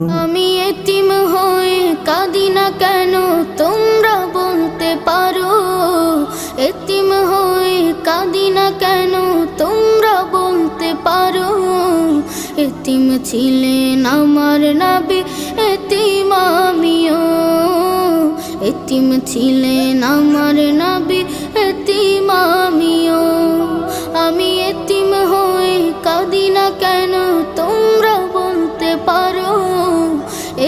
আমি এতিম হয়ে কাঁদি না কেন তোমরা বলতে পারো, এতিম হয়ে কাঁদি না কেন তোমরা বলতে পারো। এতিম ছিলেন আমার নবী, এতিম আমিও। এতিম ছিলেন আমার নবী, এতিম আমিও। আমি এতিম হয়ে কাঁদি না কেন তোমরা বলতে পারো,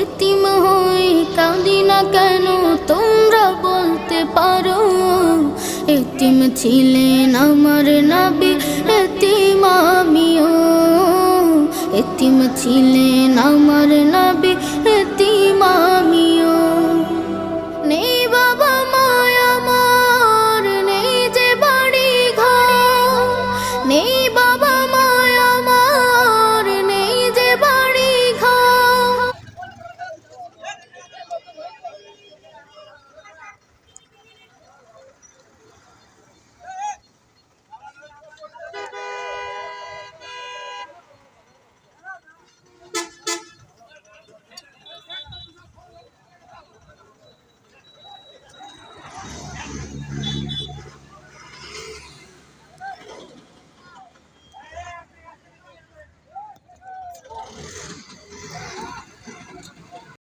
এতিম হয়ে কাঁদি না কেন তোমরা বলতে পারো। এতিম ছিলেন আমার নবী, এতিম আমিও। এতিম ছিলেন আমার নবী।